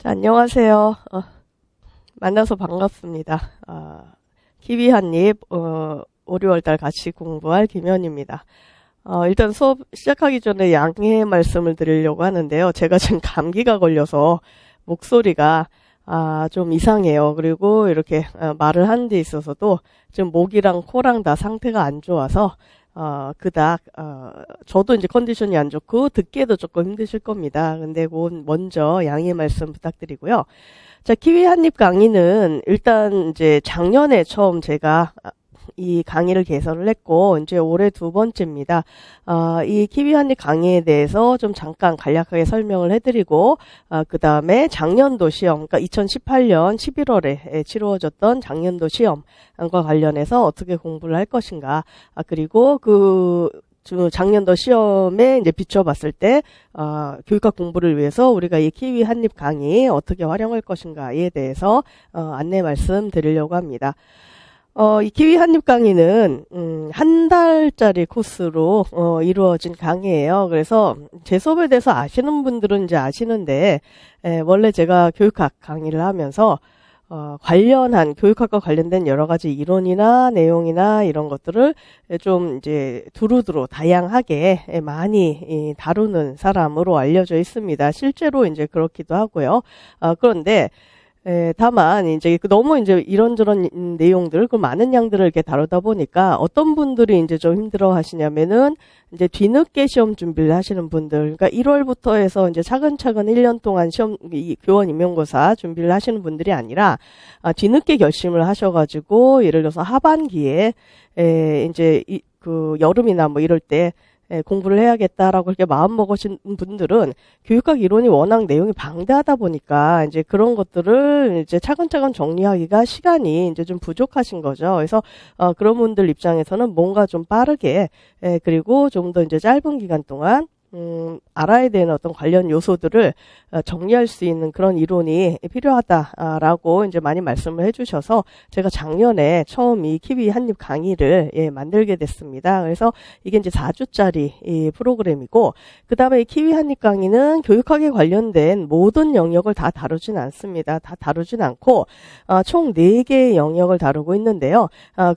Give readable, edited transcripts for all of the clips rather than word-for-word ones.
자, 안녕하세요. 만나서 반갑습니다. 키위 한입, 5, 6월달 같이 공부할 김현입니다. 일단 수업 시작하기 전에 양해 말씀을 드리려고 하는데요. 제가 지금 감기가 걸려서 목소리가 좀 이상해요. 그리고 이렇게 말을 하는 데 있어서도 지금 목이랑 코랑 다 상태가 안 좋아서 그닥, 저도 이제 컨디션이 안 좋고, 듣기에도 조금 힘드실 겁니다. 근데 먼저 양해 말씀 부탁드리고요. 자, 키위 한입 강의는 일단 이제 작년에 처음 제가 이 강의를 개설을 했고, 이제 올해 두 번째입니다. 이 키위 한입 강의에 대해서 좀 잠깐 간략하게 설명을 해드리고, 그 다음에 작년도 시험, 그러니까 2018년 11월에 치루어졌던 작년도 시험과 관련해서 어떻게 공부를 할 것인가, 그리고 작년도 시험에 이제 비춰봤을 때, 교육학 공부를 위해서 우리가 이 키위 한입 강의 어떻게 활용할 것인가에 대해서, 안내 말씀 드리려고 합니다. 이 키위 한입 강의는 한 달짜리 코스로 이루어진 강의예요. 그래서 제 수업에 대해서 아시는 분들은 이제 아시는데 원래 제가 교육학 강의를 하면서 교육학과 관련된 여러 가지 이론이나 내용이나 이런 것들을 좀 이제 두루두루 다양하게 많이 다루는 사람으로 알려져 있습니다. 실제로 이제 그렇기도 하고요. 그런데 다만 이제 너무 이제 이런저런 내용들, 그 많은 양들을 이렇게 다루다 보니까 어떤 분들이 이제 좀 힘들어 하시냐면은 이제 뒤늦게 시험 준비를 하시는 분들, 그러니까 1월부터 해서 이제 차근차근 1년 동안 교원 임용고사 준비를 하시는 분들이 아니라 뒤늦게 결심을 하셔가지고 예를 들어서 하반기에 이제 여름이나 뭐 이럴 때 공부를 해야겠다라고 그렇게 마음 먹으신 분들은 교육학 이론이 워낙 내용이 방대하다 보니까 이제 그런 것들을 이제 차근차근 정리하기가 시간이 이제 좀 부족하신 거죠. 그래서 그런 분들 입장에서는 뭔가 좀 빠르게 그리고 좀 더 이제 짧은 기간 동안 알아야 되는 어떤 관련 요소들을 정리할 수 있는 그런 이론이 필요하다라고 이제 많이 말씀을 해주셔서 제가 작년에 처음 이 키위 한입 강의를 만들게 됐습니다. 그래서 이게 이제 4주짜리 이 프로그램이고, 그 다음에 이 키위 한입 강의는 교육학에 관련된 모든 영역을 다 다루진 않습니다. 다 다루진 않고 총 4개의 영역을 다루고 있는데요.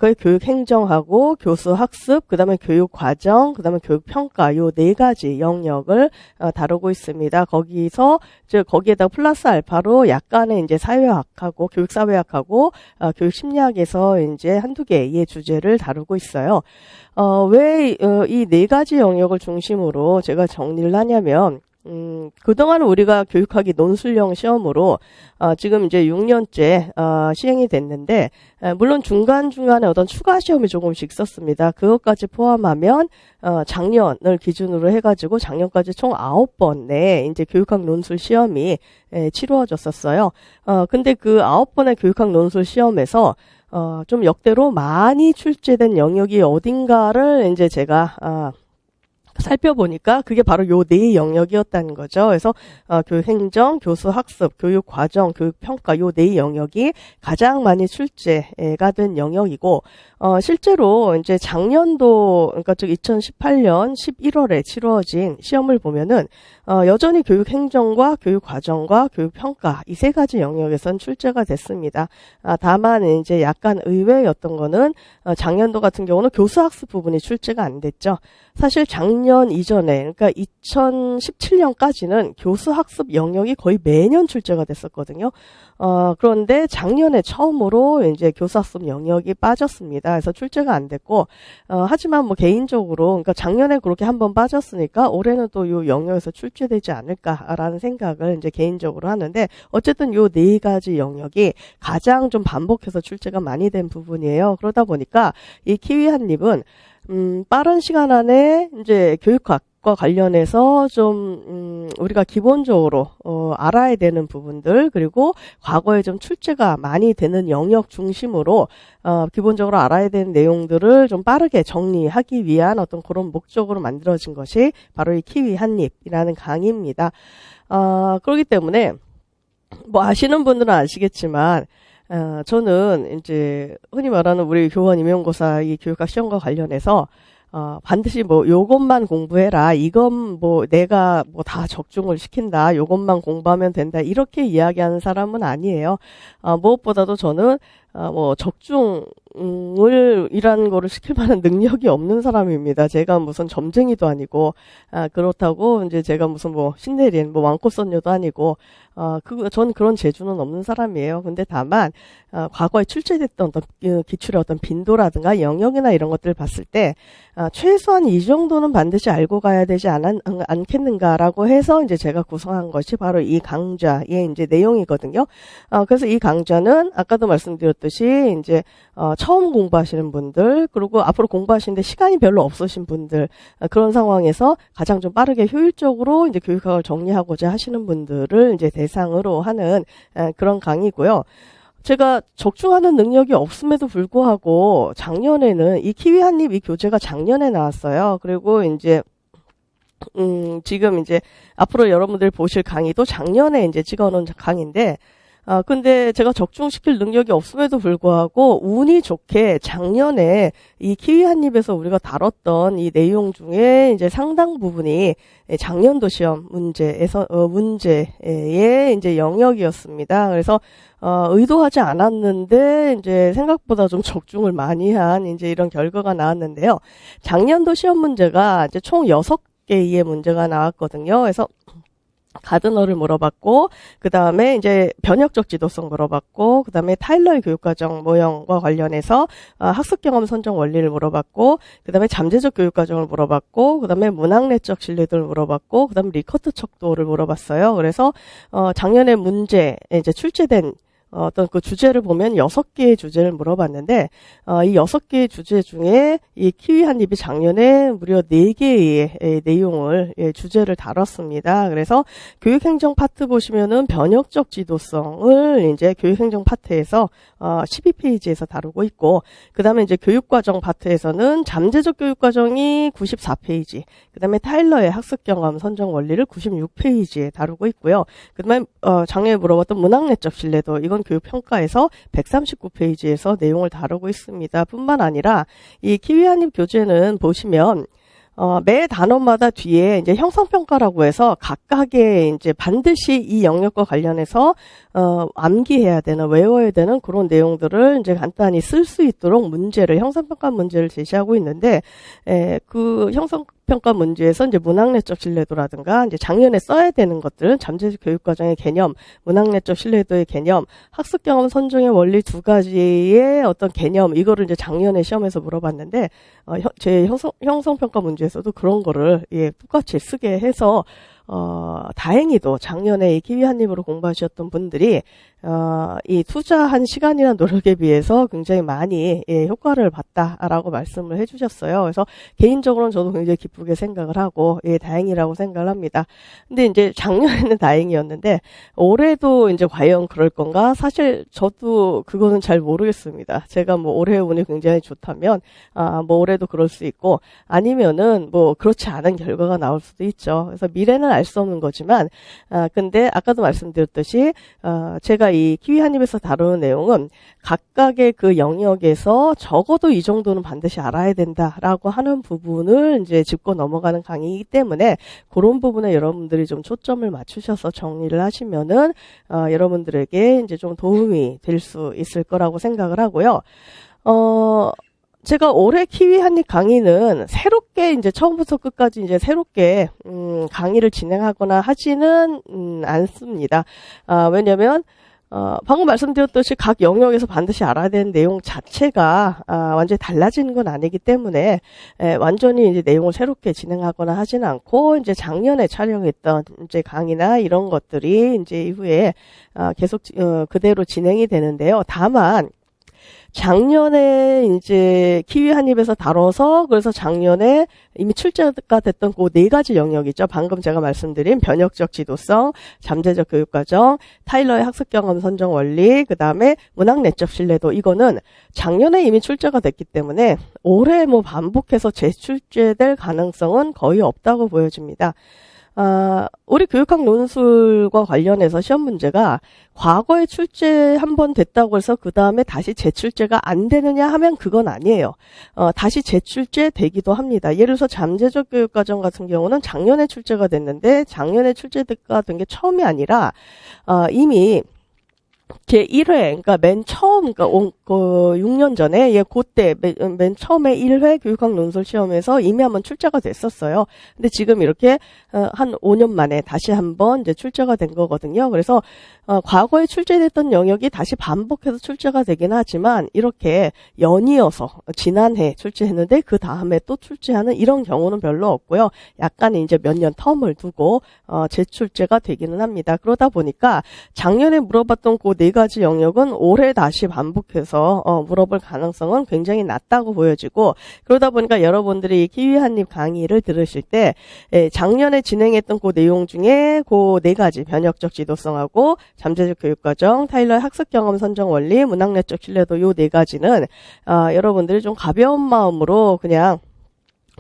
그게 교육행정하고 교수학습, 그 다음에 교육과정, 그 다음에 교육평가, 요 4가지 영역을 다루고 있습니다. 거기에다 플러스 알파로 약간의 이제 사회학하고 교육사회학하고 교육심리학에서 이제 한두 개의 주제를 다루고 있어요. 왜 이 4가지 영역을 중심으로 제가 정리를 하냐면, 그동안 우리가 교육학이 논술형 시험으로 지금 이제 6년째 시행이 됐는데, 물론 중간중간에 어떤 추가 시험이 조금씩 있었습니다. 그것까지 포함하면 작년을 기준으로 해가지고 작년까지 총 9번의 이제 교육학 논술 시험이 치루어졌었어요. 근데 그 9번의 교육학 논술 시험에서 좀 역대로 많이 출제된 영역이 어딘가를 이제 제가 살펴보니까 그게 바로 요 4 영역이었다는 거죠. 그래서 교육행정, 교수학습, 교육과정, 교육평가 요 4 영역이 가장 많이 출제가 된 영역이고, 실제로 이제 작년도, 그러니까 즉 2018년 11월에 치루어진 시험을 보면은 여전히 교육행정과 교육과정과 교육평가 이 3가지 영역에선 출제가 됐습니다. 다만 이제 약간 의외였던 거는 작년도 같은 경우는 교수학습 부분이 출제가 안 됐죠. 사실 작년 이전에, 그러니까 2017년까지는 교수학습 영역이 거의 매년 출제가 됐었거든요. 그런데 작년에 처음으로 이제 교수학습 영역이 빠졌습니다. 그래서 출제가 안 됐고, 하지만 뭐 개인적으로, 그러니까 작년에 그렇게 한번 빠졌으니까 올해는 또 요 영역에서 출제되지 않을까라는 생각을 이제 개인적으로 하는데, 어쨌든 요 4가지 영역이 가장 좀 반복해서 출제가 많이 된 부분이에요. 그러다 보니까 이 키위 한입은 빠른 시간 안에 이제 교육학과 관련해서 좀 우리가 기본적으로 알아야 되는 부분들, 그리고 과거에 좀 출제가 많이 되는 영역 중심으로 기본적으로 알아야 되는 내용들을 좀 빠르게 정리하기 위한 어떤 그런 목적으로 만들어진 것이 바로 이 키위 한입이라는 강의입니다. 그렇기 때문에 뭐 아시는 분들은 아시겠지만 저는 이제 흔히 말하는 우리 교원 임용고사 이 교육학 시험과 관련해서 반드시 뭐 요것만 공부해라. 이건 뭐 내가 뭐 다 적중을 시킨다. 요것만 공부하면 된다. 이렇게 이야기하는 사람은 아니에요. 무엇보다도 저는 뭐 적중을 이라는 거를 시킬 만한 능력이 없는 사람입니다. 제가 무슨 점쟁이도 아니고 그렇다고 이제 제가 무슨 뭐 신내린 뭐 왕꽃선녀도 아니고 전 그런 재주는 없는 사람이에요. 근데 다만 과거에 출제됐던 어떤 기출의 어떤 빈도라든가 영역이나 이런 것들을 봤을 때 최소한 이 정도는 반드시 알고 가야 되지 않겠는가라고 해서 이제 제가 구성한 것이 바로 이 강좌의 이제 내용이거든요. 그래서 이 강좌는 아까도 말씀드렸듯이 이제 처음 공부하시는 분들, 그리고 앞으로 공부하시는데 시간이 별로 없으신 분들, 그런 상황에서 가장 좀 빠르게 효율적으로 이제 교육학을 정리하고자 하시는 분들을 이제 대상으로 하는 그런 강의고요. 제가 적중하는 능력이 없음에도 불구하고 작년에는 이 키위 한입 이 교재가 작년에 나왔어요. 그리고 이제 지금 이제 앞으로 여러분들이 보실 강의도 작년에 이제 찍어놓은 강의인데 근데 제가 적중시킬 능력이 없음에도 불구하고 운이 좋게 작년에 이 키위 한입에서 우리가 다뤘던 이 내용 중에 이제 상당 부분이 작년도 시험 문제의 이제 영역이었습니다. 그래서 의도하지 않았는데 이제 생각보다 좀 적중을 많이 한 이제 이런 결과가 나왔는데요. 작년도 시험 문제가 이제 총 6개의 문제가 나왔거든요. 그래서 가드너를 물어봤고, 그 다음에 이제 변혁적 지도성 물어봤고, 그 다음에 타일러의 교육과정 모형과 관련해서 학습 경험 선정 원리를 물어봤고, 그 다음에 잠재적 교육과정을 물어봤고, 그 다음에 문학내적 신뢰도를 물어봤고, 그 다음에 리커트 척도를 물어봤어요. 그래서 작년에 문제 이제 출제된 어떤 그 주제를 보면 6개의 주제를 물어봤는데, 이 6개의 주제 중에 이 키위 한입이 작년에 무려 4개의 내용을, 주제를 다뤘습니다. 그래서 교육행정 파트 보시면은 변혁적 지도성을 이제 교육행정 파트에서 12페이지에서 다루고 있고, 그 다음에 이제 교육과정 파트에서는 잠재적 교육과정이 94페이지, 그 다음에 타일러의 학습 경험 선정 원리를 96페이지에 다루고 있고요. 그 다음에 작년에 물어봤던 문학내적 신뢰도, 이건 교육평가에서 139페이지에서 내용을 다루고 있습니다. 뿐만 아니라 이 키위 한입 교재는 보시면 매 단원마다 뒤에 이제 형성평가라고 해서 각각의 이제 반드시 이 영역과 관련해서 암기해야 되는, 외워야 되는 그런 내용들을 이제 간단히 쓸 수 있도록 문제를, 형성평가 문제를 제시하고 있는데, 그 형성평가 문제에서 이제 문학내적 신뢰도라든가 이제 작년에 써야 되는 것들은 잠재적 교육과정의 개념, 문학내적 신뢰도의 개념, 학습 경험 선정의 원리 2가지의 어떤 개념, 이거를 이제 작년에 시험에서 물어봤는데, 제 형성평가 문제에서도 그런 거를 똑같이 쓰게 해서 다행히도 작년에 이 키위 한입으로 공부하셨던 분들이 이 투자한 시간이나 노력에 비해서 굉장히 많이 효과를 봤다라고 말씀을 해주셨어요. 그래서 개인적으로는 저도 굉장히 기쁘게 생각을 하고 다행이라고 생각을 합니다. 근데 이제 작년에는 다행이었는데 올해도 이제 과연 그럴 건가? 사실 저도 그거는 잘 모르겠습니다. 제가 뭐 올해 운이 굉장히 좋다면 뭐 올해도 그럴 수 있고 아니면은 뭐 그렇지 않은 결과가 나올 수도 있죠. 그래서 미래는 알 수 없는 거지만 근데 아까도 말씀드렸듯이 제가 이 키위 한입에서 다루는 내용은 각각의 그 영역에서 적어도 이 정도는 반드시 알아야 된다라고 하는 부분을 이제 짚고 넘어가는 강의이기 때문에 그런 부분에 여러분들이 좀 초점을 맞추셔서 정리를 하시면은 여러분들에게 이제 좀 도움이 될 수 있을 거라고 생각을 하고요. 제가 올해 키위 한입 강의는 새롭게 이제 처음부터 끝까지 이제 새롭게 강의를 진행하거나 하지는 않습니다. 왜냐면 방금 말씀드렸듯이 각 영역에서 반드시 알아야 되는 내용 자체가 완전히 달라지는 건 아니기 때문에 완전히 이제 내용을 새롭게 진행하거나 하지는 않고 이제 작년에 촬영했던 이제 강의나 이런 것들이 이제 이후에 계속 그대로 진행이 되는데요. 다만 작년에 이제 키위 한입에서 다뤄서 그래서 작년에 이미 출제가 됐던 그 4가지 영역이죠. 방금 제가 말씀드린 변혁적 지도성, 잠재적 교육과정, 타일러의 학습 경험 선정 원리, 그 다음에 문학내적 신뢰도, 이거는 작년에 이미 출제가 됐기 때문에 올해 뭐 반복해서 재출제될 가능성은 거의 없다고 보여집니다. 우리 교육학 논술과 관련해서 시험 문제가 과거에 출제 한 번 됐다고 해서 그 다음에 다시 재출제가 안 되느냐 하면 그건 아니에요. 다시 재출제 되기도 합니다. 예를 들어서 잠재적 교육과정 같은 경우는 작년에 출제가 됐는데 작년에 출제가 된 게 처음이 아니라 이미 제1회, 그러니까 맨 처음, 그러니까 6년 전에, 그때, 맨 처음에 1회 교육학 논술 시험에서 이미 한번 출제가 됐었어요. 근데 지금 이렇게, 한 5년 만에 다시 한번 이제 출제가 된 거거든요. 그래서, 과거에 출제됐던 영역이 다시 반복해서 출제가 되긴 하지만, 이렇게 연이어서, 지난해 출제했는데, 그 다음에 또 출제하는 이런 경우는 별로 없고요. 약간 이제 몇 년 텀을 두고, 재출제가 되기는 합니다. 그러다 보니까, 작년에 물어봤던 그 네 가지 영역은 올해 다시 반복해서 물어볼 가능성은 굉장히 낮다고 보여지고 그러다 보니까 여러분들이 키위 한입 강의를 들으실 때 작년에 진행했던 그 내용 중에 그 네 가지 변혁적 지도성하고 잠재적 교육과정, 타일러의 학습 경험 선정 원리, 문학내적 신뢰도 요 네 가지는 여러분들이 좀 가벼운 마음으로 그냥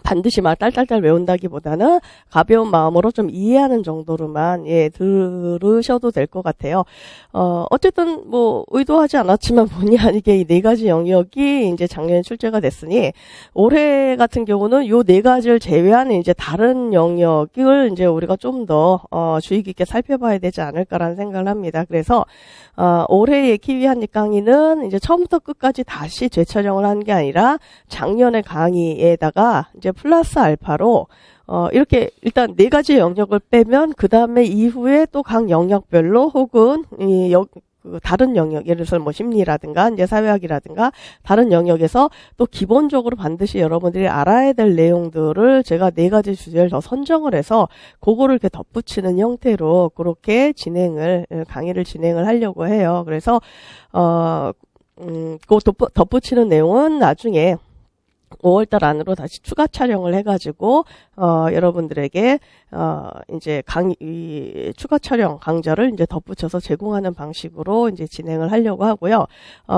반드시 막 딸딸딸 외운다기보다는 가벼운 마음으로 좀 이해하는 정도로만 들으셔도 될 것 같아요. 어쨌든 뭐 의도하지 않았지만 본의 아니게 이 네 가지 영역이 이제 작년에 출제가 됐으니 올해 같은 경우는 요 네 가지를 제외한 이제 다른 영역을 이제 우리가 좀 더 주의 깊게 살펴봐야 되지 않을까라는 생각을 합니다. 그래서 올해의 키위 한입 강의는 이제 처음부터 끝까지 다시 재촬영을 한 게 아니라 작년의 강의에다가 이제 플러스 알파로 이렇게 일단 네 가지 영역을 빼면 그 다음에 이후에 또 각 영역별로 혹은 다른 영역, 예를 들어서 뭐 심리라든가 이제 사회학이라든가 다른 영역에서 또 기본적으로 반드시 여러분들이 알아야 될 내용들을 제가 네 가지 주제를 더 선정을 해서 그거를 이렇게 덧붙이는 형태로 그렇게 강의를 진행을 하려고 해요. 그래서 그 덧붙이는 내용은 나중에 5월달 안으로 다시 추가 촬영을 해가지고 여러분들에게 이제 추가 촬영 강좌를 이제 덧붙여서 제공하는 방식으로 이제 진행을 하려고 하고요.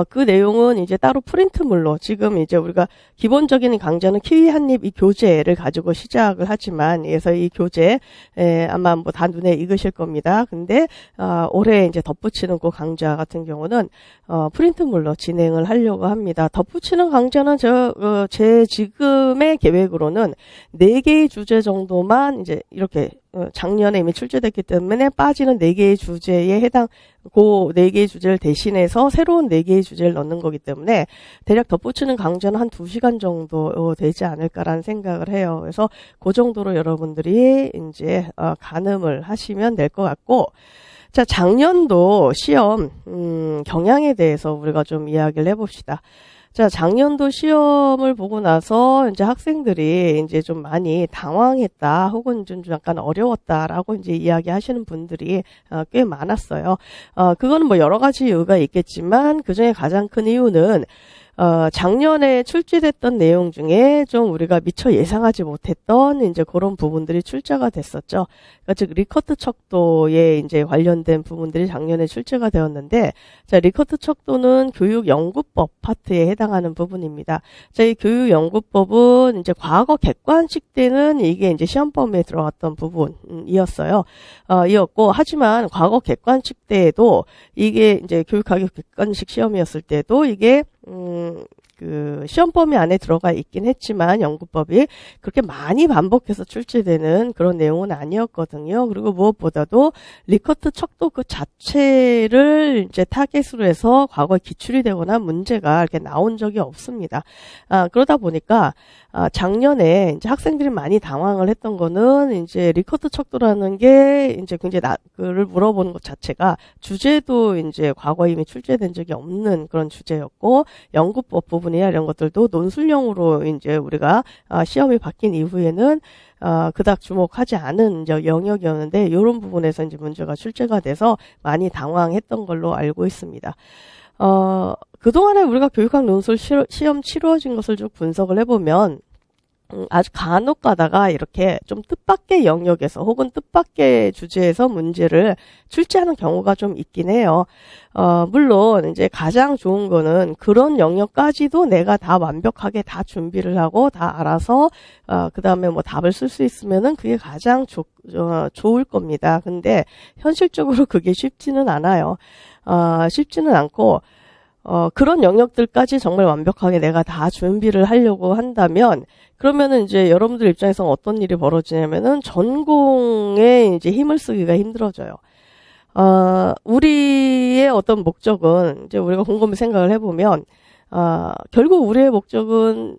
그 내용은 이제 따로 프린트물로 지금 이제 우리가 기본적인 강좌는 키위 한입 이 교재를 가지고 시작을 하지만 그래서 이 교재 아마 뭐 다 눈에 익으실 겁니다. 근데 올해 이제 덧붙이는 그 강좌 같은 경우는 프린트물로 진행을 하려고 합니다. 덧붙이는 강좌는 제 지금의 계획으로는 4개의 주제 정도만 이제 이렇게 작년에 이미 출제됐기 때문에 빠지는 4개의 주제에 해당 그 4개의 주제를 대신해서 새로운 4개의 주제를 넣는 거기 때문에 대략 덧붙이는 강좌는 한 2시간 정도 되지 않을까라는 생각을 해요. 그래서 그 정도로 여러분들이 이제 가늠을 하시면 될 것 같고 자, 작년도 시험 경향에 대해서 우리가 좀 이야기를 해봅시다. 자, 작년도 시험을 보고 나서 이제 학생들이 이제 좀 많이 당황했다, 혹은 좀 약간 어려웠다라고 이제 이야기하시는 분들이 꽤 많았어요. 그거는 뭐 여러 가지 이유가 있겠지만 그 중에 가장 큰 이유는 작년에 출제됐던 내용 중에 좀 우리가 미처 예상하지 못했던 이제 그런 부분들이 출제가 됐었죠. 그러니까 즉 리커트 척도에 이제 관련된 부분들이 작년에 출제가 되었는데, 자, 리커트 척도는 교육연구법 파트에 해당하는 부분입니다. 자, 이 교육연구법은 이제 과거 객관식 때는 이게 이제 시험 범위에 들어갔던 부분이었어요. 이었고, 하지만 과거 객관식 때에도 이게 이제 교육학교 객관식 시험이었을 때도 이게 그 시험 범위 안에 들어가 있긴 했지만 연구법이 그렇게 많이 반복해서 출제되는 그런 내용은 아니었거든요. 그리고 무엇보다도 리커트 척도 그 자체를 이제 타겟으로 해서 과거에 기출이 되거나 문제가 이렇게 나온 적이 없습니다. 그러다 보니까 작년에 이제 학생들이 많이 당황을 했던 거는 이제 리커트 척도라는 게 이제 굉장히 그를 물어보는 것 자체가 주제도 이제 과거에 이미 출제된 적이 없는 그런 주제였고 연구법 부분이나 이런 것들도 논술형으로 이제 우리가 시험이 바뀐 이후에는 그닥 주목하지 않은 이제 영역이었는데 이런 부분에서 이제 문제가 출제가 돼서 많이 당황했던 걸로 알고 있습니다. 그동안에 우리가 교육학 논술 시험 치루어진 것을 쭉 분석을 해보면 아주 간혹 가다가 이렇게 좀 뜻밖의 영역에서 혹은 뜻밖의 주제에서 문제를 출제하는 경우가 좀 있긴 해요. 물론 이제 가장 좋은 거는 그런 영역까지도 내가 다 완벽하게 다 준비를 하고 다 알아서 그 다음에 뭐 답을 쓸 수 있으면은 그게 가장 좋을 겁니다. 근데 현실적으로 그게 쉽지는 않아요. 쉽지는 않고 그런 영역들까지 정말 완벽하게 내가 다 준비를 하려고 한다면, 그러면은 이제 여러분들 입장에서 어떤 일이 벌어지냐면은 전공에 이제 힘을 쓰기가 힘들어져요. 우리의 어떤 목적은, 이제 우리가 곰곰이 생각을 해보면, 결국 우리의 목적은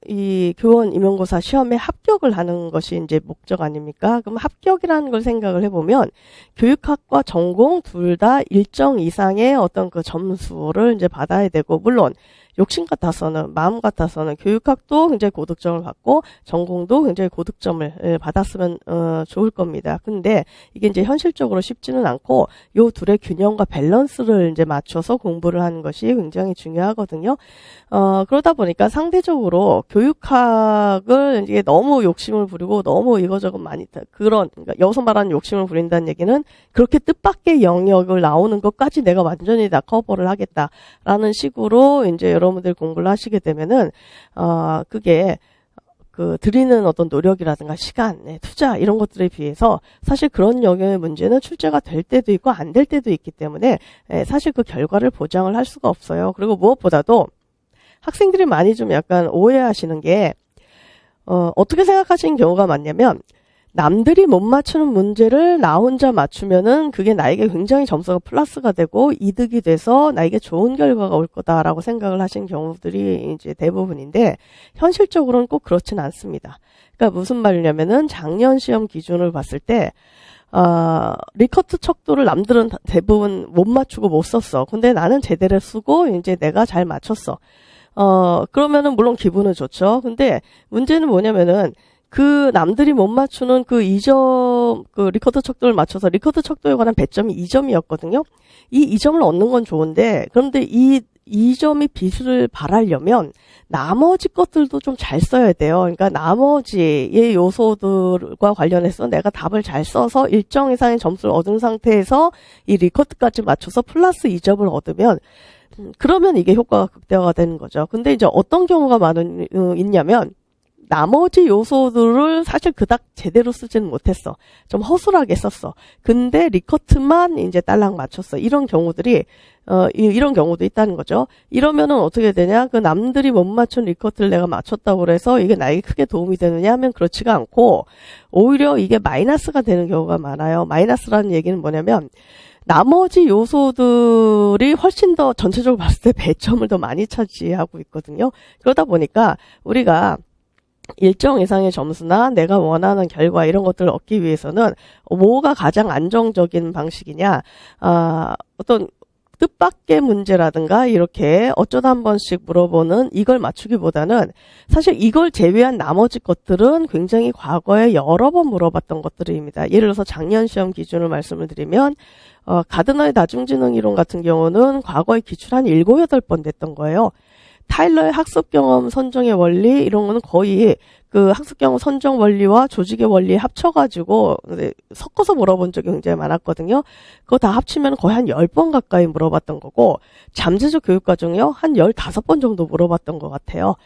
이 교원 임용고사 시험에 합격을 하는 것이 이제 목적 아닙니까? 그럼 합격이라는 걸 생각을 해보면 교육학과 전공 둘 다 일정 이상의 어떤 그 점수를 이제 받아야 되고, 물론 욕심 같아서는, 마음 같아서는 교육학도 굉장히 고득점을 받고 전공도 굉장히 고득점을 받았으면 좋을 겁니다. 근데 이게 이제 현실적으로 쉽지는 않고 요 둘의 균형과 밸런스를 이제 맞춰서 공부를 하는 것이 굉장히 중요하거든요. 그러다 보니까 상대적으로 교육학을 이제 너무 욕심을 부리고 너무 이거저거 많이 그러니까 여기서 말하는 욕심을 부린다는 얘기는 그렇게 뜻밖의 영역을 나오는 것까지 내가 완전히 다 커버를 하겠다라는 식으로 이제 여러분들 공부를 하시게 되면은 그게 그 드리는 어떤 노력이라든가 시간, 투자 이런 것들에 비해서 사실 그런 영역의 문제는 출제가 될 때도 있고 안 될 때도 있기 때문에 사실 그 결과를 보장을 할 수가 없어요. 그리고 무엇보다도 학생들이 많이 좀 약간 오해하시는 게 어떻게 생각하시는 경우가 많냐면, 남들이 못 맞추는 문제를 나 혼자 맞추면은 그게 나에게 굉장히 점수가 플러스가 되고 이득이 돼서 나에게 좋은 결과가 올 거다라고 생각을 하신 경우들이 이제 대부분인데, 현실적으로는 꼭 그렇진 않습니다. 그러니까 무슨 말이냐면은 작년 시험 기준을 봤을 때 리커트 척도를 남들은 대부분 못 맞추고 못 썼어. 근데 나는 제대로 쓰고 이제 내가 잘 맞췄어. 그러면은 물론 기분은 좋죠. 근데 문제는 뭐냐면은 그 남들이 못 맞추는 그 2점, 그 리커트 척도를 맞춰서 리커트 척도에 관한 배점이 2점이었거든요. 이 2점을 얻는 건 좋은데, 그런데 이 2점이 빛을 발하려면 나머지 것들도 좀 잘 써야 돼요. 그러니까 나머지의 요소들과 관련해서 내가 답을 잘 써서 일정 이상의 점수를 얻은 상태에서 이 리커트까지 맞춰서 플러스 2점을 얻으면, 그러면 이게 효과가 극대화가 되는 거죠. 근데 이제 어떤 경우가 있냐면, 나머지 요소들을 사실 그닥 제대로 쓰지는 못했어. 좀 허술하게 썼어. 근데 리커트만 이제 딸랑 맞췄어. 이런 경우들이, 이런 경우도 있다는 거죠. 이러면은 어떻게 되냐? 그 남들이 못 맞춘 리커트를 내가 맞췄다고 그래서 이게 나에게 크게 도움이 되느냐 하면 그렇지가 않고, 오히려 이게 마이너스가 되는 경우가 많아요. 마이너스라는 얘기는 뭐냐면, 나머지 요소들이 훨씬 더 전체적으로 봤을 때 배점을 더 많이 차지하고 있거든요. 그러다 보니까 우리가 일정 이상의 점수나 내가 원하는 결과 이런 것들을 얻기 위해서는 뭐가 가장 안정적인 방식이냐, 어떤 뜻밖의 문제라든가 이렇게 어쩌다 한 번씩 물어보는 이걸 맞추기보다는 사실 이걸 제외한 나머지 것들은 굉장히 과거에 여러 번 물어봤던 것들입니다. 예를 들어서 작년 시험 기준을 말씀을 드리면 가드너의 다중지능 이론 같은 경우는 과거에 기출 한 7, 8번 됐던 거예요. 타일러의 학습 경험 선정의 원리 이런 거는 거의 그 학습 경험 선정 원리와 조직의 원리 합쳐가지고 섞어서 물어본 적이 굉장히 많았거든요. 그거 다 합치면 거의 한 10번 가까이 물어봤던 거고, 잠재적 교육과정이요? 한 15번 정도 물어봤던 것 같아요.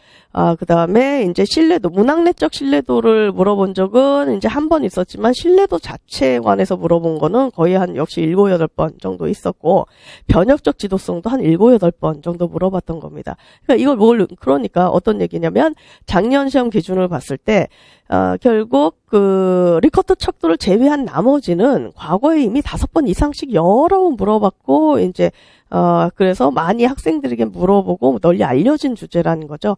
그 다음에 이제 신뢰도, 문학내적 신뢰도를 물어본 적은 이제 한 번 있었지만, 신뢰도 자체에 관해서 물어본 거는 거의 한 역시 7, 8번 정도 있었고, 변혁적 지도성도 한 7, 8번 정도 물어봤던 겁니다. 그러니까 그러니까 어떤 얘기냐면, 작년 시험 기준을 봤을 때, 결국 그 리커트 척도를 제외한 나머지는 과거에 이미 5번 이상씩 여러 번 물어봤고, 이제 그래서 많이 학생들에게 물어보고 널리 알려진 주제라는 거죠.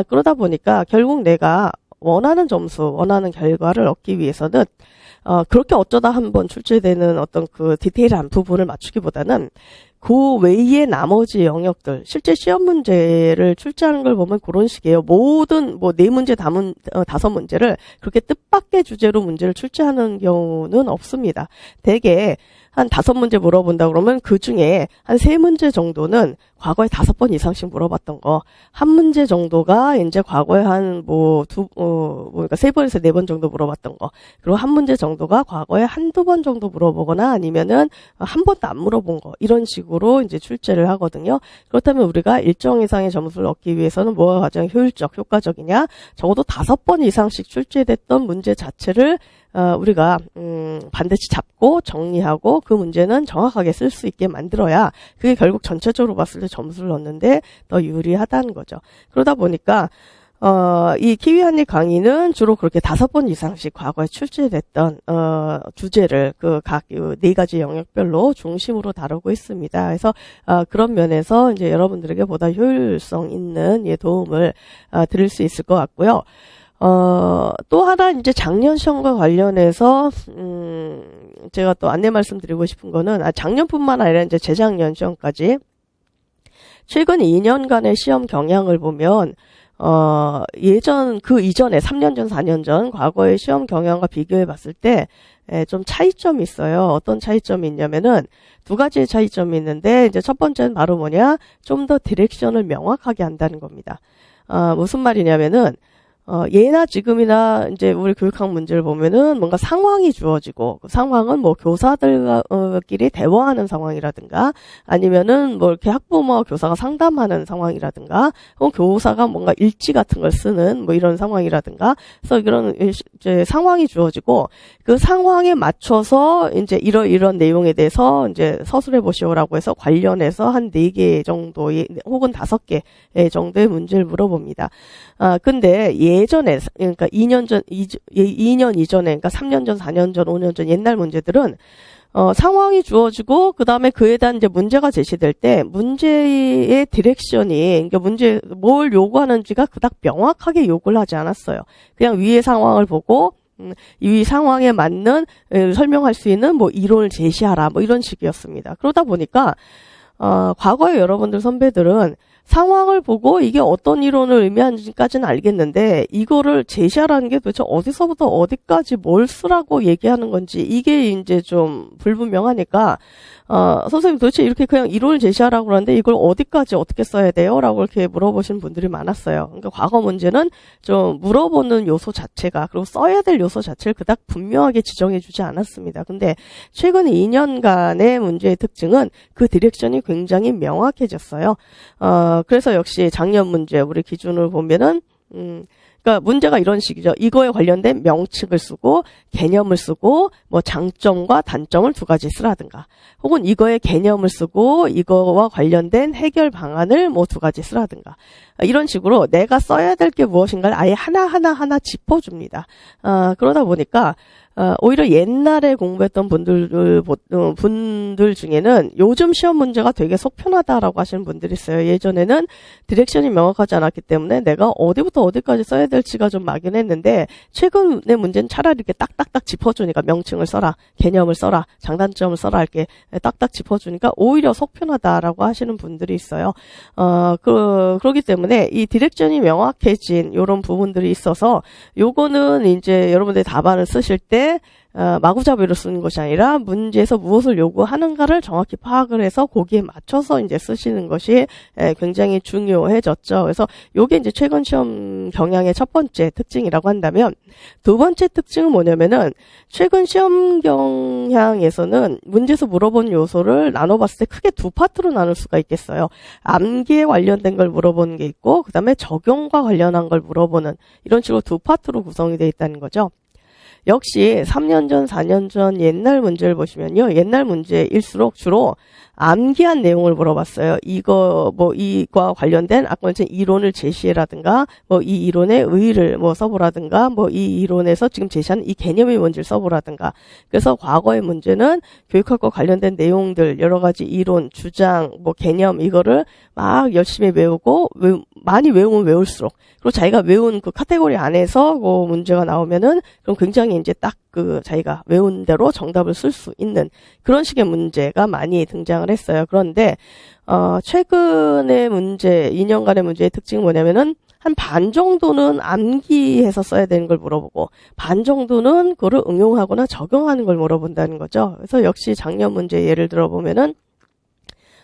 그러다 보니까 결국 내가 원하는 점수, 원하는 결과를 얻기 위해서는 그렇게 어쩌다 한번 출제되는 어떤 그 디테일한 부분을 맞추기보다는 그 외의 나머지 영역들, 실제 시험 문제를 출제하는 걸 보면 그런 식이에요. 모든, 뭐, 4문제, 5문제를 그렇게 뜻밖의 주제로 문제를 출제하는 경우는 없습니다. 대개 한 5문제 물어본다 그러면 그 중에 한 3문제 정도는 과거에 5번 이상씩 물어봤던 거, 한 문제 정도가 이제 과거에 한 그러니까 3번에서 4번 정도 물어봤던 거, 그리고 한 문제 정도가 과거에 한두 번 정도 물어보거나 아니면은 한 번도 안 물어본 거, 이런 식으로 이제 출제를 하거든요. 그렇다면 우리가 일정 이상의 점수를 얻기 위해서는 뭐가 가장 효과적이냐? 적어도 5번 이상씩 출제됐던 문제 자체를 우리가 반드시 잡고 정리하고 그 문제는 정확하게 쓸 수 있게 만들어야 그게 결국 전체적으로 봤을 때 점수를 얻는데 더 유리하다는 거죠. 그러다 보니까 이 키위 한입 강의는 주로 그렇게 5번 이상씩 과거에 출제됐던 주제를 그 각 4가지 영역별로 중심으로 다루고 있습니다. 그래서 그런 면에서 이제 여러분들에게 보다 효율성 있는 도움을 드릴 수 있을 것 같고요. 또 하나 이제 작년 시험과 관련해서 제가 또 안내 말씀드리고 싶은 거는 작년뿐만 아니라 이제 재작년 시험까지 최근 2년간의 시험 경향을 보면 예전 그 이전에 3년 전, 4년 전 과거의 시험 경향과 비교해 봤을 때 좀 차이점이 있어요. 어떤 차이점이 있냐면은 2가지의 차이점이 있는데 이제 첫 번째는 바로 뭐냐? 좀 더 디렉션을 명확하게 한다는 겁니다. 무슨 말이냐면은 예나 지금이나 이제 우리 교육학 문제를 보면은 뭔가 상황이 주어지고 그 상황은 뭐 교사들끼리 대화하는 상황이라든가 아니면은 뭐 이렇게 학부모와 교사가 상담하는 상황이라든가 혹은 교사가 뭔가 일지 같은 걸 쓰는 뭐 이런 상황이라든가 그래서 이런 이제 상황이 주어지고 그 상황에 맞춰서 이제 이런 내용에 대해서 이제 서술해 보시오라고 해서 관련해서 한 4개 정도의 혹은 5개 정도의 문제를 물어봅니다. 근데 예전에, 그러니까 2년 이전에, 그러니까 3년 전, 4년 전, 5년 전 옛날 문제들은, 상황이 주어지고, 그 다음에 그에 대한 이제 문제가 제시될 때, 문제의 디렉션이, 그러니까 뭘 요구하는지가 그닥 명확하게 요구를 하지 않았어요. 그냥 위의 상황을 보고, 이 상황에 맞는, 설명할 수 있는 뭐 이론을 제시하라, 뭐 이런 식이었습니다. 그러다 보니까, 과거에 여러분들 선배들은 상황을 보고 이게 어떤 이론을 의미하는지까지는 알겠는데 이거를 제시하라는 게 도대체 어디서부터 어디까지 뭘 쓰라고 얘기하는 건지 이게 이제 좀 불분명하니까 선생님 도대체 이렇게 그냥 이론을 제시하라고 그러는데 이걸 어디까지 어떻게 써야 돼요? 라고 이렇게 물어보시는 분들이 많았어요. 그러니까 과거 문제는 좀 물어보는 요소 자체가 그리고 써야 될 요소 자체를 그닥 분명하게 지정해 주지 않았습니다. 근데 최근 2년간의 문제의 특징은 그 디렉션이 굉장히 명확해졌어요. 그래서 역시 작년 문제 우리 기준을 보면은 그러니까 문제가 이런 식이죠. 이거에 관련된 명칭을 쓰고 개념을 쓰고 뭐 장점과 단점을 2가지 쓰라든가 혹은 이거의 개념을 쓰고 이거와 관련된 해결 방안을 뭐 2가지 쓰라든가 이런 식으로 내가 써야 될 게 무엇인가를 아예 하나 짚어줍니다. 그러다 보니까 오히려 옛날에 공부했던 분들 중에는 요즘 시험 문제가 되게 속 편하다라고 하시는 분들이 있어요. 예전에는 디렉션이 명확하지 않았기 때문에 내가 어디부터 어디까지 써야 될지가 좀 막연했는데 최근의 문제는 차라리 이렇게 딱딱딱 짚어주니까 명칭을 써라, 개념을 써라, 장단점을 써라 이렇게 딱딱 짚어주니까 오히려 속 편하다라고 하시는 분들이 있어요. 그러기 때문에 이 디렉션이 명확해진 이런 부분들이 있어서 요거는 이제 여러분들이 답안을 쓰실 때 마구잡이로 쓰는 것이 아니라 문제에서 무엇을 요구하는가를 정확히 파악을 해서 거기에 맞춰서 이제 쓰시는 것이 굉장히 중요해졌죠. 그래서 요게 이제 최근 시험 경향의 첫 번째 특징이라고 한다면 2번째 특징은 뭐냐면은 최근 시험 경향에서는 문제에서 물어본 요소를 나눠봤을 때 크게 2파트로 나눌 수가 있겠어요. 암기에 관련된 걸 물어보는 게 있고 그 다음에 적용과 관련한 걸 물어보는 이런 식으로 2파트로 구성이 되어 있다는 거죠. 역시 3년 전, 4년 전 옛날 문제를 보시면요. 옛날 문제일수록 주로 암기한 내용을 물어봤어요. 이거와 관련된 아까 말씀 이론을 제시해라든가 이 이론의 의의를 써보라든가 이 이론에서 지금 제시하는 이 개념이 뭔지를 써보라든가. 그래서 과거의 문제는 교육학과 관련된 내용들 여러 가지 이론, 주장, 개념 이거를 막 열심히 외우고 많이 외우면 외울수록 그리고 자기가 외운 그 카테고리 안에서 문제가 나오면은 그럼 굉장히 시학생이 이제 딱 그 자기가 외운 대로 정답을 쓸 수 있는 그런 식의 문제가 많이 등장을 했어요. 그런데 최근의 문제, 2년간의 문제의 특징이 뭐냐면은 한 반 정도는 암기해서 써야 되는 걸 물어보고 반 정도는 그거를 응용하거나 적용하는 걸 물어본다는 거죠. 그래서 역시 작년 문제 예를 들어보면은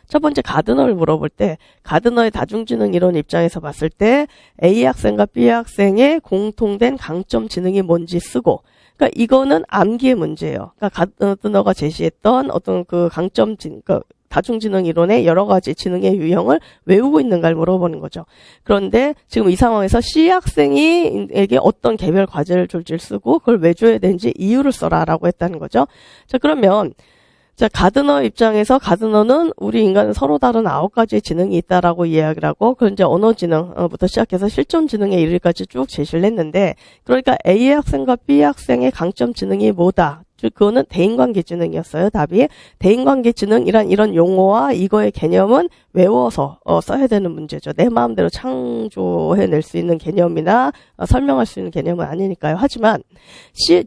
첫 번째 가드너를 물어볼 때 가드너의 다중지능 이론 입장에서 봤을 때 A 학생과 B 학생의 공통된 강점 지능이 뭔지 쓰고 그러니까 이거는 암기의 문제예요. 그러니까 가드너가 제시했던 어떤 그 강점 지능, 그러니까 다중지능 이론의 여러 가지 지능의 유형을 외우고 있는가를 물어보는 거죠. 그런데 지금 이 상황에서 C 학생에게 어떤 개별 과제를 줄지를 쓰고 그걸 왜 줘야 되는지 이유를 써라라고 했다는 거죠. 자, 그러면 자, 가드너 입장에서 가드너는 우리 인간은 서로 다른 9가지의 지능이 있다라고 이야기를 하고, 그걸 이제 언어 지능부터 시작해서 실존 지능에 이르기까지 쭉 제시를 했는데, 그러니까 A 학생과 B 학생의 강점 지능이 뭐다? 즉, 그거는 대인관계 지능이었어요, 답이. 대인관계 지능이란 이런 용어와 이거의 개념은 외워서 써야 되는 문제죠. 내 마음대로 창조해낼 수 있는 개념이나 설명할 수 있는 개념은 아니니까요. 하지만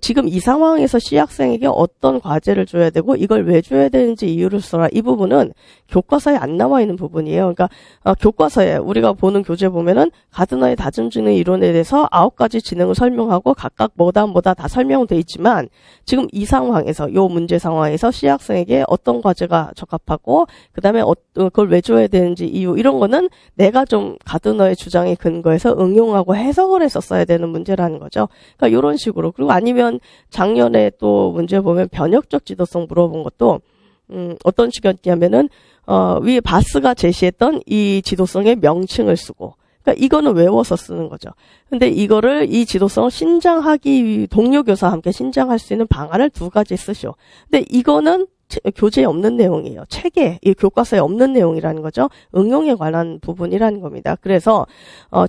지금 이 상황에서 C 학생에게 어떤 과제를 줘야 되고 이걸 왜 줘야 되는지 이유를 써라. 이 부분은 교과서에 안 나와 있는 부분이에요. 그러니까 교과서에 우리가 보는 교재 보면은 가드너의 다중지능 이론에 대해서 9가지 지능을 설명하고 각각 뭐다 다 설명돼 있지만 지금 이 상황에서 요 문제 상황에서 C 학생에게 어떤 과제가 적합하고 그다음에 그걸 왜 줘야 되는지 이유 이런 거는 내가 좀 가드너의 주장에 근거해서 응용하고 해석을 해서 써야 되는 문제라는 거죠. 그러니까 이런 식으로 그리고 아니면 작년에 또 문제 보면 변혁적 지도성 물어본 것도 어떤 식이었냐면은 위에 바스가 제시했던 이 지도성의 명칭을 쓰고 그러니까 이거는 외워서 쓰는 거죠. 근데 이거를 이 지도성을 신장하기 동료 교사와 함께 신장할 수 있는 방안을 2가지 쓰시오. 근데 이거는 교재에 없는 내용이에요. 책에, 이 교과서에 없는 내용이라는 거죠. 응용에 관한 부분이라는 겁니다. 그래서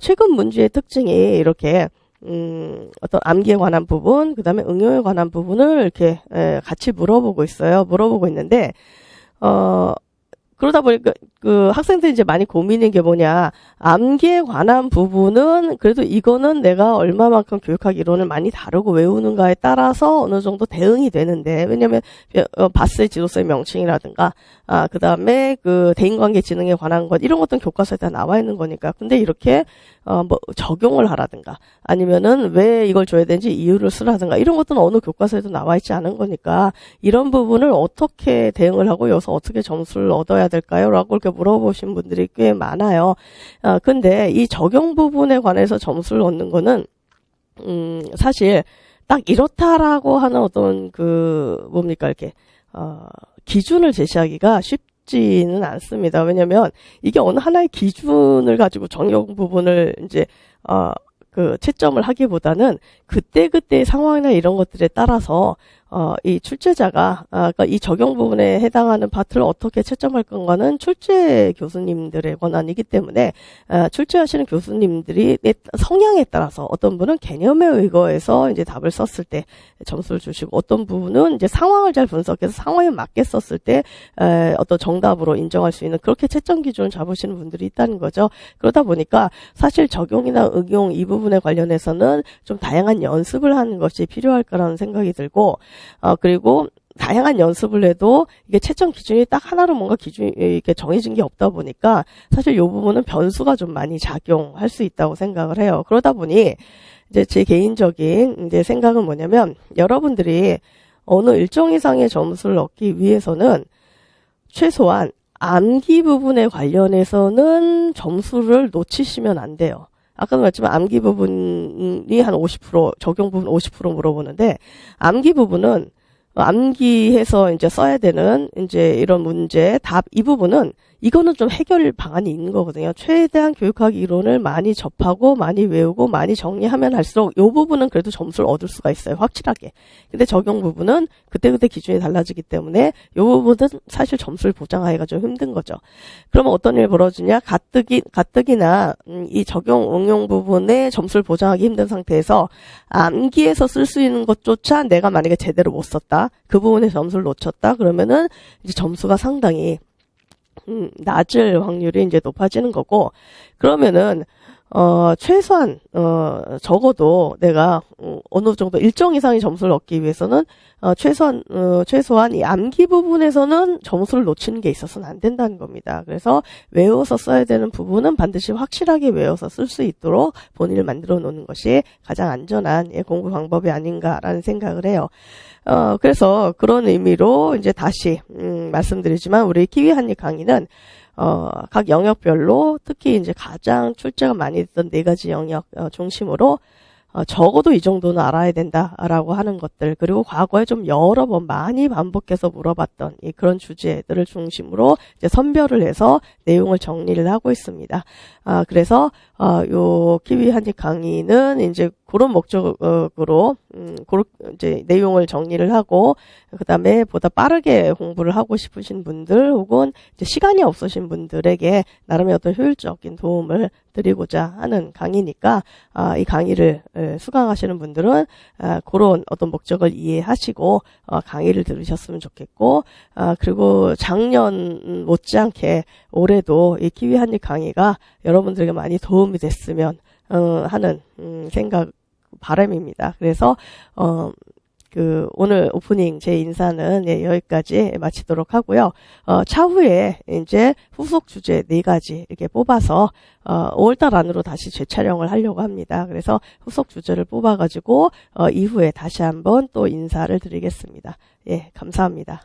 최근 문제의 특징이 이렇게 어떤 암기에 관한 부분, 그다음에 응용에 관한 부분을 이렇게 같이 물어보고 있어요. 물어보고 있는데 그러다 보니까 그 학생들이 이제 많이 고민인 게 뭐냐. 암기에 관한 부분은 그래도 이거는 내가 얼마만큼 교육학 이론을 많이 다루고 외우는가에 따라서 어느 정도 대응이 되는데 왜냐면 바스의 지도서의 명칭이라든가 그다음에 그 대인관계 지능에 관한 것 이런 것들은 교과서에 다 나와 있는 거니까. 근데 이렇게 뭐 적용을 하라든가 아니면은 왜 이걸 줘야 되는지 이유를 쓰라든가 이런 것들은 어느 교과서에도 나와 있지 않은 거니까 이런 부분을 어떻게 대응을 하고 여기서 어떻게 점수를 얻어야 될까요? 라고 이렇게 물어보신 분들이 꽤 많아요. 근데 이 적용 부분에 관해서 점수를 얻는 거는 사실 딱 이렇다라고 하는 어떤 뭡니까 이렇게 기준을 제시하기가 쉽지는 않습니다. 왜냐면 이게 어느 하나의 기준을 가지고 적용 부분을 이제 채점을 하기보다는 그때그때의 상황이나 이런 것들에 따라서 이 출제자가 그러니까 이 적용 부분에 해당하는 파트를 어떻게 채점할 건가는 출제 교수님들의 권한이기 때문에 출제하시는 교수님들이 성향에 따라서 어떤 분은 개념에 의거해서 이제 답을 썼을 때 점수를 주시고 어떤 부분은 이제 상황을 잘 분석해서 상황에 맞게 썼을 때 어떤 정답으로 인정할 수 있는 그렇게 채점 기준을 잡으시는 분들이 있다는 거죠. 그러다 보니까 사실 적용이나 응용 이 부분에 관련해서는 좀 다양한 연습을 하는 것이 필요할 거라는 생각이 들고 그리고 다양한 연습을 해도 이게 채점 기준이 딱 하나로 뭔가 기준이 이렇게 정해진 게 없다 보니까 사실 이 부분은 변수가 좀 많이 작용할 수 있다고 생각을 해요. 그러다 보니 이제 제 개인적인 이제 생각은 뭐냐면 여러분들이 어느 일정 이상의 점수를 얻기 위해서는 최소한 암기 부분에 관련해서는 점수를 놓치시면 안 돼요. 아까도 말했지만 암기 부분이 한 50%, 적용 부분 50% 물어보는데 암기 부분은 암기해서 이제 써야 되는 이제 이런 문제 답 이 부분은 이거는 좀 해결 방안이 있는 거거든요. 최대한 교육학 이론을 많이 접하고 많이 외우고 많이 정리하면 할수록 이 부분은 그래도 점수를 얻을 수가 있어요. 확실하게. 근데 적용 부분은 그때그때 기준이 달라지기 때문에 이 부분은 사실 점수를 보장하기가 좀 힘든 거죠. 그러면 어떤 일이 벌어지냐? 가뜩이나 이 적용 응용 부분에 점수를 보장하기 힘든 상태에서 암기해서 쓸 수 있는 것조차 내가 만약에 제대로 못 썼다. 그 부분에 점수를 놓쳤다. 그러면은 이제 점수가 상당히 낮을 확률이 이제 높아지는 거고 그러면은 최소한, 적어도 내가, 어느 정도 일정 이상의 점수를 얻기 위해서는, 최소한 이 암기 부분에서는 점수를 놓치는 게 있어서는 안 된다는 겁니다. 그래서 외워서 써야 되는 부분은 반드시 확실하게 외워서 쓸 수 있도록 본인을 만들어 놓는 것이 가장 안전한 공부 방법이 아닌가라는 생각을 해요. 그래서 그런 의미로 이제 다시, 말씀드리지만 우리 키위 한입 강의는 각 영역별로 특히 이제 가장 출제가 많이 됐던 4가지 영역 중심으로 적어도 이 정도는 알아야 된다라고 하는 것들, 그리고 과거에 좀 여러 번 많이 반복해서 물어봤던 그런 주제들을 중심으로 이제 선별을 해서 내용을 정리를 하고 있습니다. 그래서 요 키위 한입 강의는 이제 그런 목적으로 이제 내용을 정리를 하고, 그다음에 보다 빠르게 공부를 하고 싶으신 분들 혹은 이제 시간이 없으신 분들에게 나름의 어떤 효율적인 도움을 드리고자 하는 강의니까, 이 강의를 수강하시는 분들은 그런 어떤 목적을 이해하시고 강의를 들으셨으면 좋겠고, 그리고 작년 못지않게 올해도 이 키위 한입 강의가 여러분들에게 많이 도움이 됐으면 하는 생각, 바람입니다. 그래서 오늘 오프닝 제 인사는 여기까지 마치도록 하고요. 차후에 이제 후속 주제 4가지 이렇게 뽑아서 5월달 안으로 다시 재촬영을 하려고 합니다. 그래서 후속 주제를 뽑아가지고 이후에 다시 한번 또 인사를 드리겠습니다. 예, 감사합니다.